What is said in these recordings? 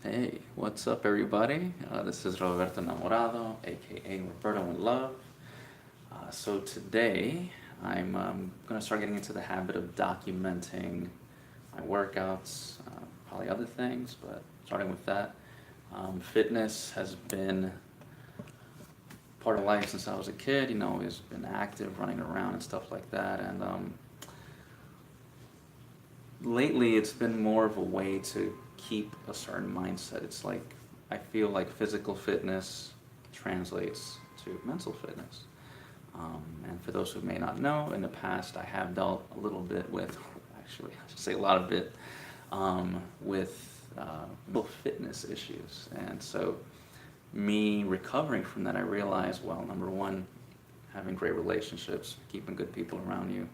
Hey, what's up, everybody? This is Roberto Namorado, aka Roberto in Love. So today, I'm going to start getting into the habit of documenting my workouts, probably other things, but starting with that. Fitness has been part of life since I was a kid. Always been active, running around and stuff like that. And lately, it's been more of a way to keep a certain mindset. It's like I feel like physical fitness translates to mental fitness. And for those who may not know, in the past I have dealt a little bit with, actually, I should say a lot of bit, with mental fitness issues. And so, me recovering from that, I realized, well, number one, having great relationships, keeping good people around you,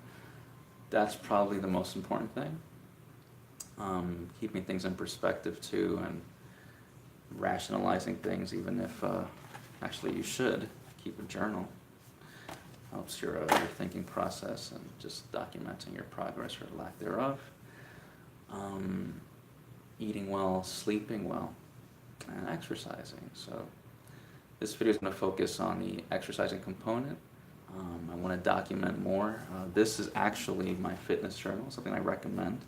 that's probably the most important thing. Keeping things in perspective too, and rationalizing things, even if actually you should keep a journal. Helps your thinking process and just documenting your progress or lack thereof. Eating well, sleeping well, and exercising. So this video is going to focus on the exercising component. I want to document more. This is actually my fitness journal, something I recommend.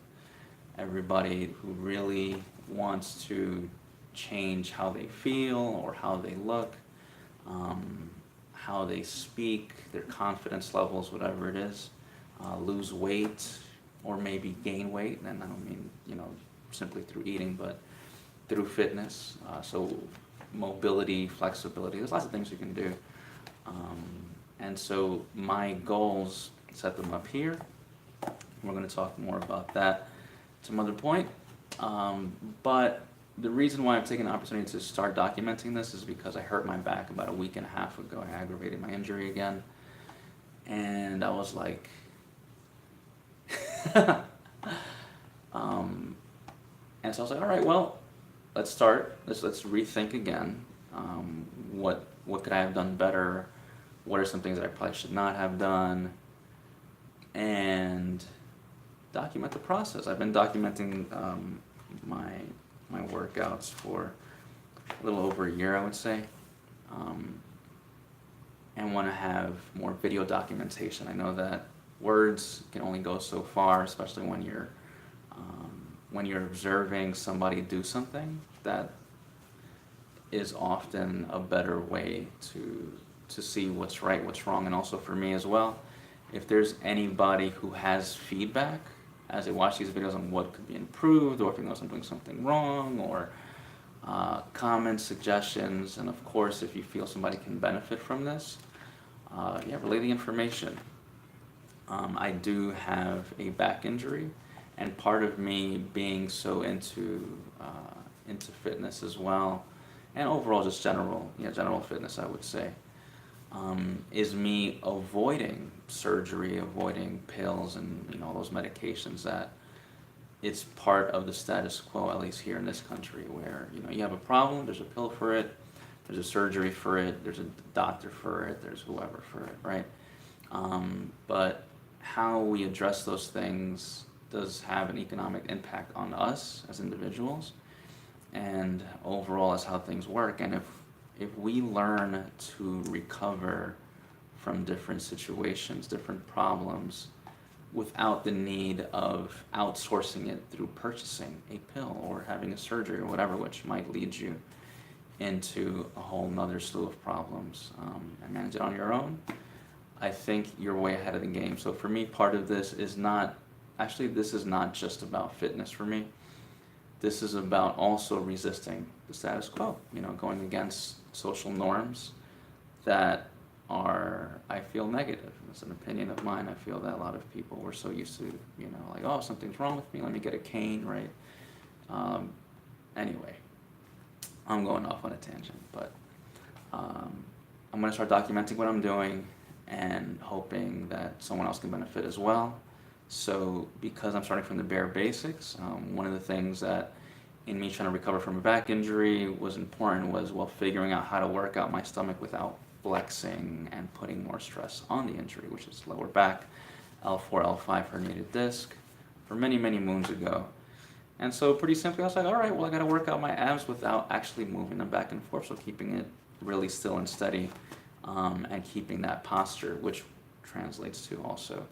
Everybody who really wants to change how they feel or how they look, how they speak, their confidence levels, whatever it is, lose weight or maybe gain weight, and I don't mean, simply through eating, but through fitness. So mobility, flexibility, there's lots of things you can do. And so my goals, set them up here. We're going to talk more about that some other point. But the reason why I've taken the opportunity to start documenting this is because I hurt my back about a week and a half ago. I aggravated my injury again. And I was like, and so I was like, all right, well, let's start. Let's rethink again. What could I have done better? What are some things that I probably should not have done? And document the process. I've been documenting my workouts for a little over a year, I would say, and want to have more video documentation. I know that words can only go so far, especially when you're observing somebody do something. That is often a better way to see what's right, what's wrong, and also for me as well. If there's anybody who has feedback as they watch these videos on what could be improved, or if you know I'm doing something wrong, or comments, suggestions, and of course, if you feel somebody can benefit from this, relay the information. I do have a back injury, and part of me being so into fitness as well, and overall just general fitness, I would say, is me avoiding surgery, avoiding pills, and all those medications that it's part of the status quo, at least here in this country, where you have a problem, there's a pill for it, there's a surgery for it, there's a doctor for it, there's whoever for it, right? But how we address those things does have an economic impact on us as individuals, and overall as how things work. And if we learn to recover from different situations, different problems, without the need of outsourcing it through purchasing a pill or having a surgery or whatever, which might lead you into a whole nother slew of problems, and manage it on your own, I think you're way ahead of the game. So for me, part of this is this is not just about fitness for me. This is about also resisting the status quo, going against social norms that are, I feel, negative. It's an opinion of mine. I feel that a lot of people were so used to, like, oh, something's wrong with me, let me get a cane, right? Anyway, I'm going off on a tangent, but I'm going to start documenting what I'm doing and hoping that someone else can benefit as well. So because I'm starting from the bare basics, one of the things that in me trying to recover from a back injury was important was, figuring out how to work out my stomach without flexing and putting more stress on the injury, which is lower back, L4, L5 herniated disc, for many, many moons ago. And so pretty simply, I was like, all right, well, I got to work out my abs without actually moving them back and forth. So keeping it really still and steady, and keeping that posture, which translates to also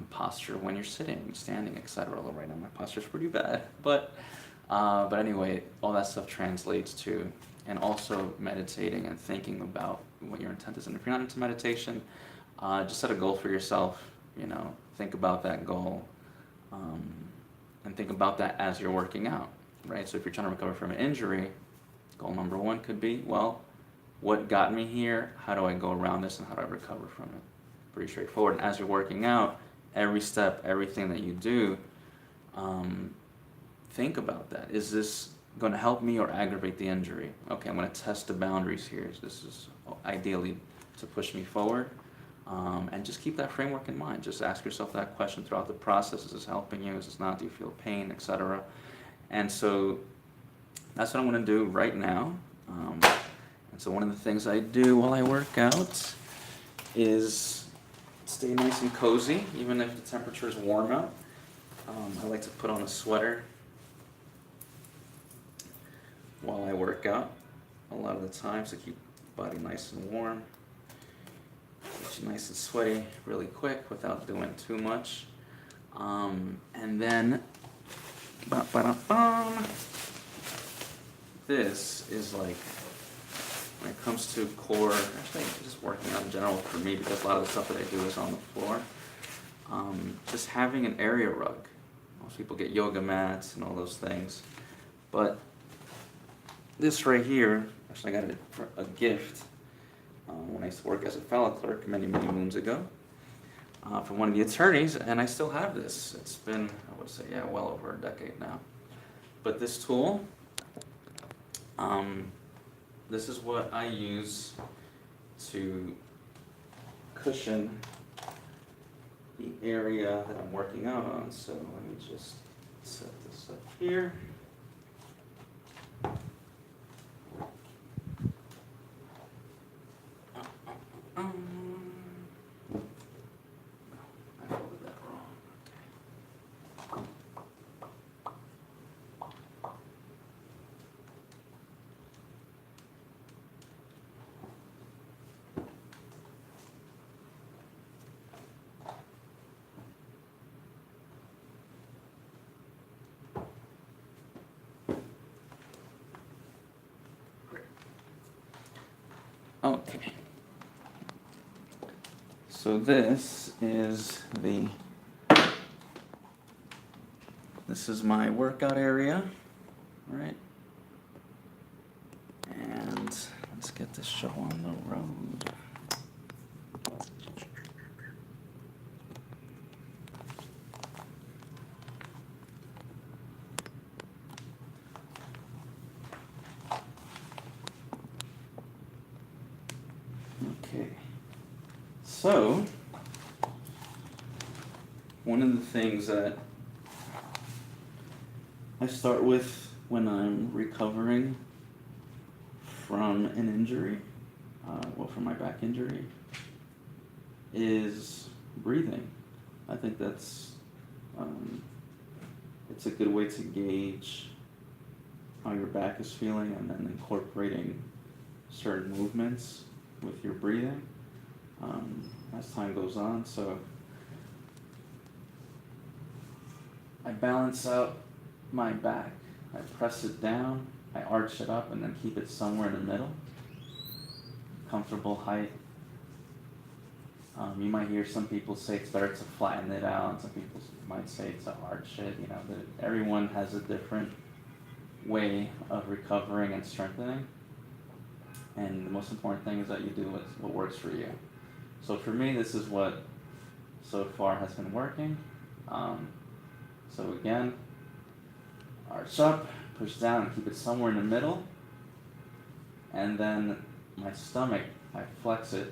posture when you're sitting, standing, etc. Although right now my posture's pretty bad, but anyway, all that stuff translates to, and also meditating and thinking about what your intent is. And if you're not into meditation, just set a goal for yourself. You know, think about that goal, and think about that as you're working out, right? So if you're trying to recover from an injury, goal number one could be, well, what got me here? How do I go around this, and how do I recover from it? Pretty straightforward. And as you're working out, every step, everything that you do, think about that. Is this going to help me or aggravate the injury? Okay, I'm going to test the boundaries here. This is ideally to push me forward. And just keep that framework in mind. Just ask yourself that question throughout the process. Is this helping you? Is this not? Do you feel pain, etc.? And so that's what I'm going to do right now. And so one of the things I do while I work out is stay nice and cozy, even if the temperature is warm out. I like to put on a sweater while I work out a lot of the times to keep the body nice and warm. Get you nice and sweaty really quick without doing too much. And then, this is like, when it comes to core, actually just working out in general for me, because a lot of the stuff that I do is on the floor. Just having an area rug. Most people get yoga mats and all those things. But this right here, actually I got it for a gift when I used to work as a fellow clerk many, many moons ago, from one of the attorneys, and I still have this. It's been, I would say, yeah, well over a decade now. But this tool, this is what I use to cushion the area that I'm working out on. So let me just set this up here. I folded that wrong. Okay. So this is my workout area, right? And let's get this show on the road. Okay. So, one of the things that I start with when I'm recovering from an injury, from my back injury, is breathing. I think that's, it's a good way to gauge how your back is feeling, and then incorporating certain movements with your breathing as time goes on. So I balance out my back, I press it down, I arch it up, and then keep it somewhere in the middle, comfortable height. You might hear some people say it's better to flatten it out, and some people might say to arch it. You know, that everyone has a different way of recovering and strengthening, and the most important thing is that you do what works for you. So for me, this is what so far has been working. So again, arch up, push down, and keep it somewhere in the middle. And then my stomach, I flex it.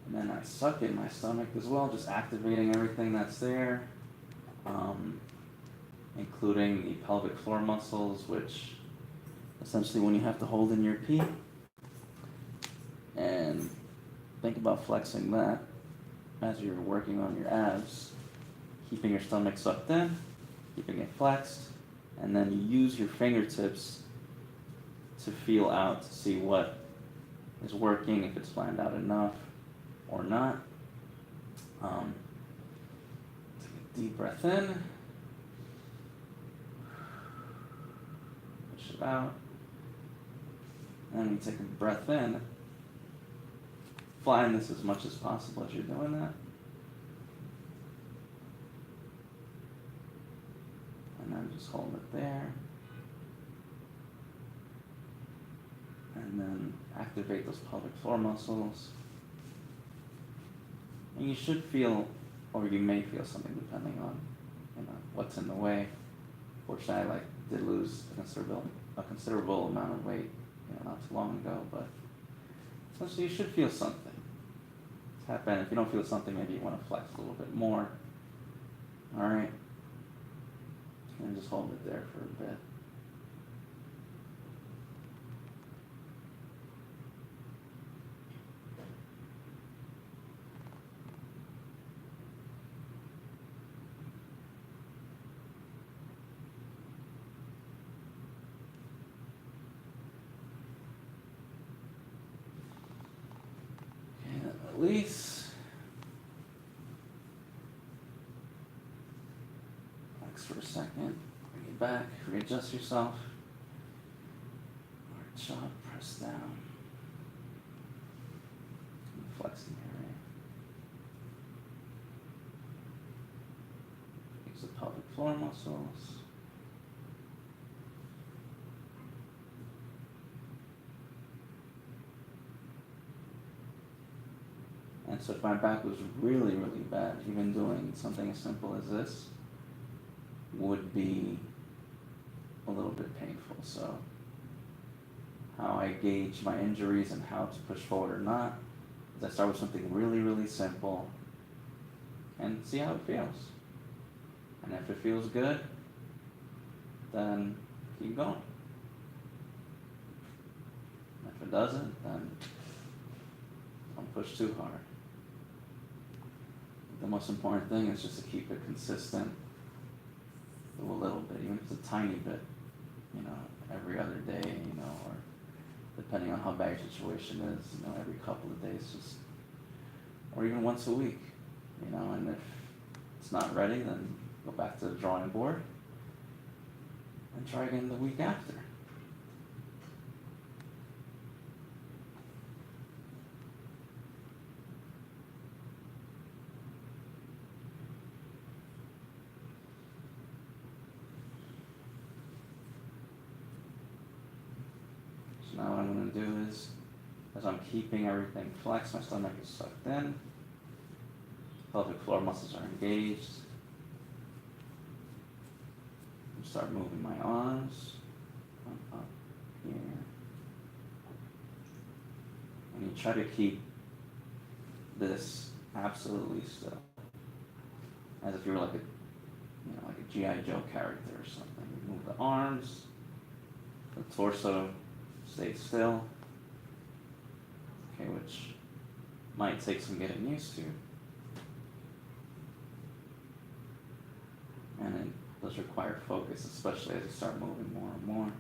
And then I suck in my stomach as well, just activating everything that's there, including the pelvic floor muscles, which essentially when you have to hold in your pee. And think about flexing that as you're working on your abs. keeping your stomach sucked in, keeping it flexed, and then you use your fingertips to feel out to see what is working, if it's planned out enough or not. Take a deep breath in, push it out, and then you take a breath in, flatten this as much as possible as you're doing that. And then just hold it there. And then activate those pelvic floor muscles. And you should feel, or you may feel something depending on, what's in the way. Fortunately, I did lose a considerable amount of weight, not too long ago, but so you should feel something. Tap in. If you don't feel something, maybe you want to flex a little bit more. All right. And just hold it there for a bit. Release. Relax for a second. Bring it back. Readjust yourself. Arch up. Press down. Flex the area. Use the pelvic floor muscles. And so if my back was really, really bad, even doing something as simple as this would be a little bit painful. So how I gauge my injuries and how to push forward or not is I start with something really, really simple and see how it feels. And if it feels good, then keep going. And if it doesn't, then don't push too hard. The most important thing is just to keep it consistent, do a little bit, even if it's a tiny bit, every other day, or depending on how bad your situation is, every couple of days, or even once a week, and if it's not ready, then go back to the drawing board and try again the week after. Now what I'm going to do is, as I'm keeping everything flexed, my stomach is sucked in, pelvic floor muscles are engaged. Start moving my arms up here. And you try to keep this absolutely still, as if you were like a G.I. Joe character or something. You move the arms, the torso stays still, okay, which might take some getting used to. And it does require focus, especially as you start moving more and more.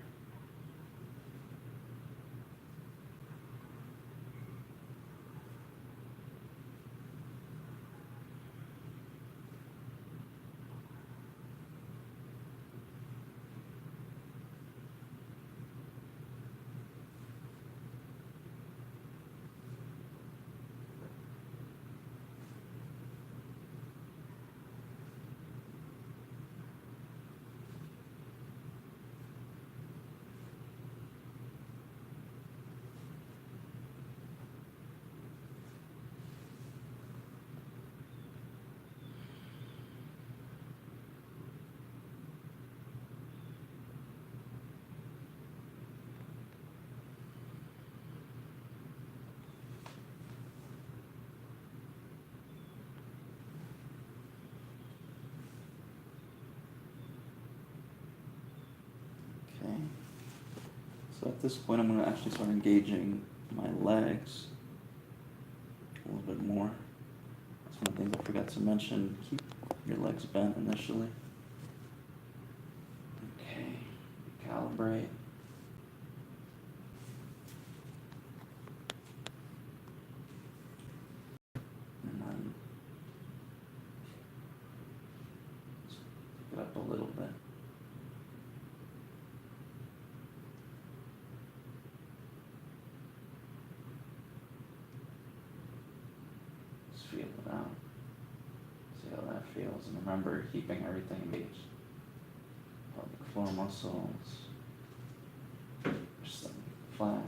So at this point, I'm going to actually start engaging my legs a little bit more. That's one of the things I forgot to mention. Keep Your legs bent initially. Okay, calibrate. And then pick it up a little bit. Just feel it out. See how that feels. And remember, keeping everything engaged. Pelvic floor muscles. Just like flat.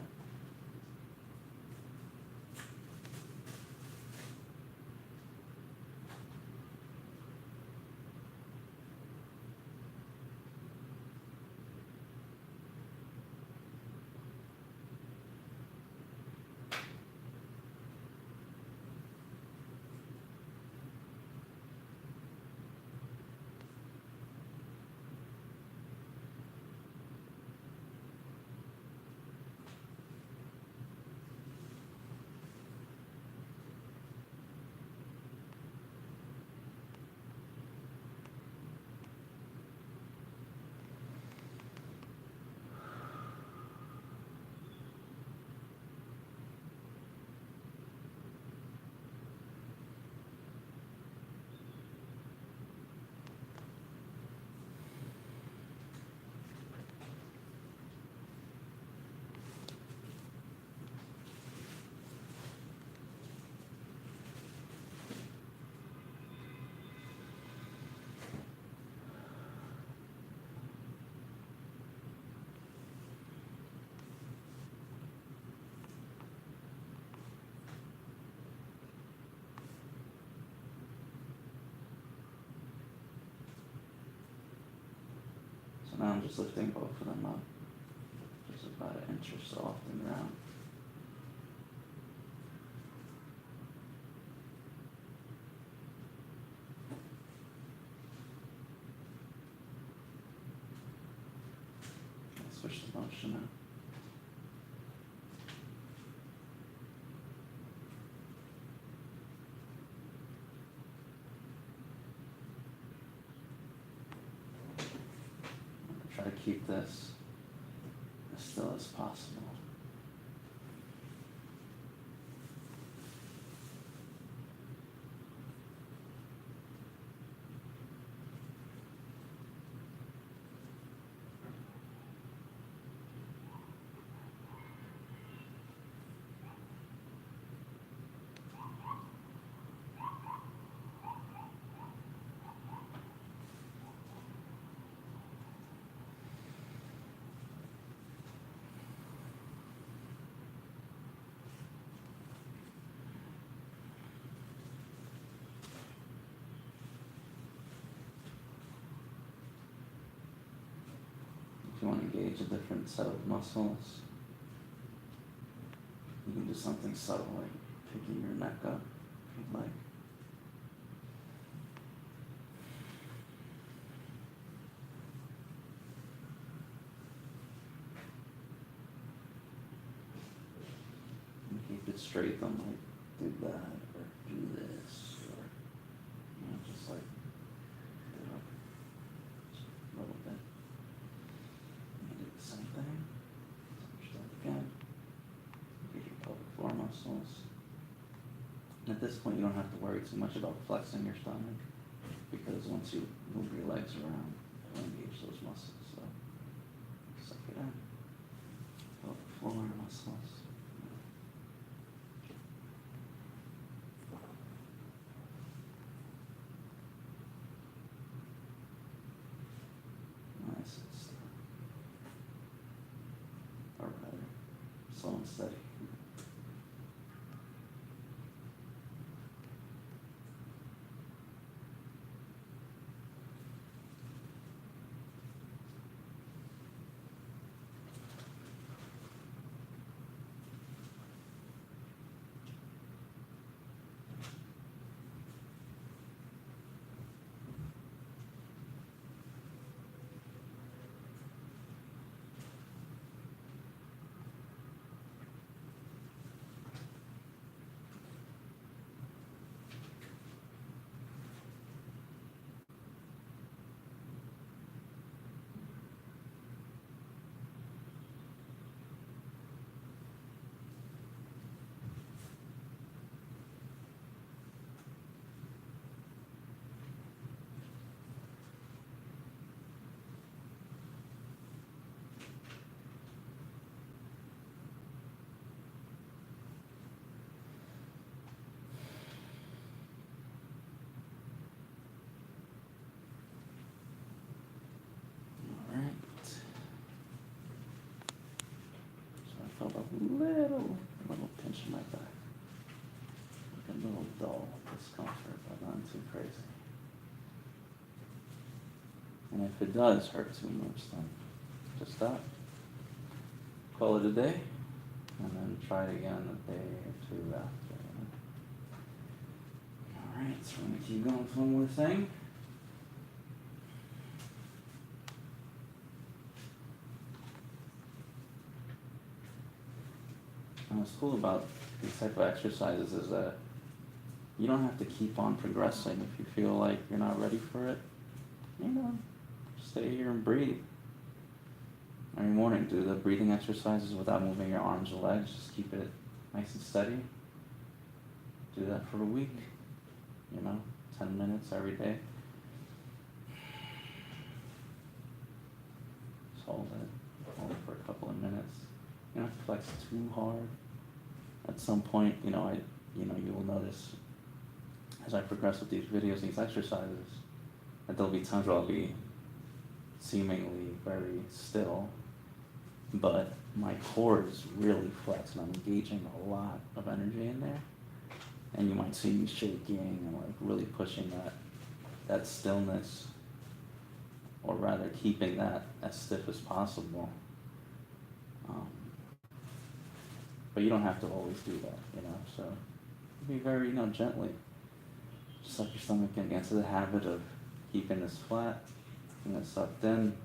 So now I'm just lifting both of them up. Just about an inch or so off the ground. Switch the motion now. Try to keep this as still as possible. If you want to engage a different set of muscles, you can do something subtle like picking your neck up if you'd like. And keep it straight, don't like do that or do this or just like do it up just a little bit. And do the same thing. Start again. Get your pelvic floor muscles. And at this point, you don't have to worry too much about flexing your stomach because once you move your legs around, it'll engage those muscles. So suck it in. Pelvic floor muscles. Nice and slow. Or rather, slow and steady. felt a little pinch in my back. Like a little dull discomfort, but not too crazy. And if it does hurt too much, then just stop. Call it a day, and then try it again a day or two after. Alright, so we're going to keep going with one more thing. And what's cool about these type of exercises is that you don't have to keep on progressing if you feel like you're not ready for it. Stay here and breathe. Every morning, do the breathing exercises without moving your arms or legs. Just keep it nice and steady. Do that for a week. 10 minutes every day. Just hold it for a couple of minutes. You don't have to flex too hard. At some point, you will notice as I progress with these videos, these exercises, that there'll be times where I'll be seemingly very still, but my core is really flexed and I'm engaging a lot of energy in there. And you might see me shaking and like really pushing that stillness, or rather keeping that as stiff as possible. But you don't have to always do that, so be very, gently. Just let your stomach get into the habit of keeping this flat, keeping this sucked in,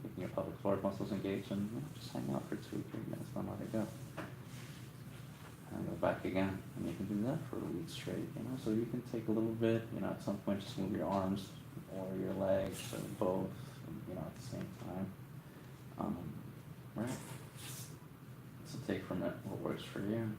keeping your pelvic floor muscles engaged, and just hang out for 2 or 3 minutes, then let it go. And go back again, and you can do that for a week straight, so you can take a little bit, at some point just move your arms or your legs or both, at the same time. Right. So take from it what works for you.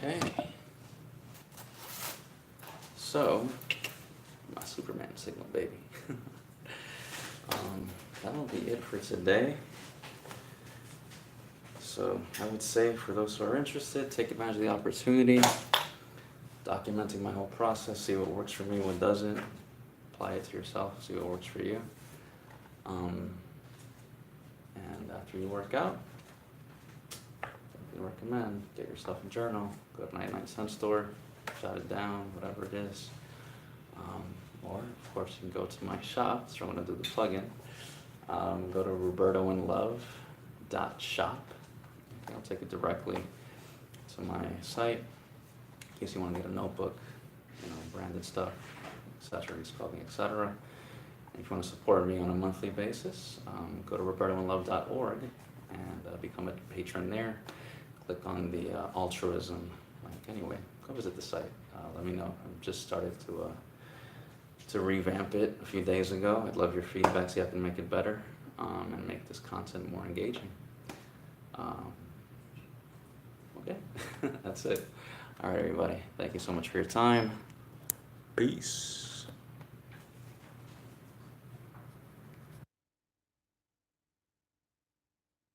Okay. So, my Superman signal, baby. That'll be it for today. So, I would say for those who are interested, take advantage of the opportunity, documenting my whole process, see what works for me, what doesn't, apply it to yourself, see what works for you. And after you work out, I recommend get yourself a journal, go to 99 Cent Store, jot it down, whatever it is. Or, of course, you can go to my shop, so I'm going to do the plug-in. Go to robertoandlove.shop. I'll take it directly to my site in case you want to get a notebook, branded stuff, accessories, clothing, etc. And if you want to support me on a monthly basis, go to robertoandlove.org and become a patron there. Click on the altruism link. Anyway, go visit the site. Let me know. I've just started to revamp it a few days ago. I'd love your feedback, see if I can make it better, and make this content more engaging. Okay, that's it. All right, everybody. Thank you so much for your time. Peace.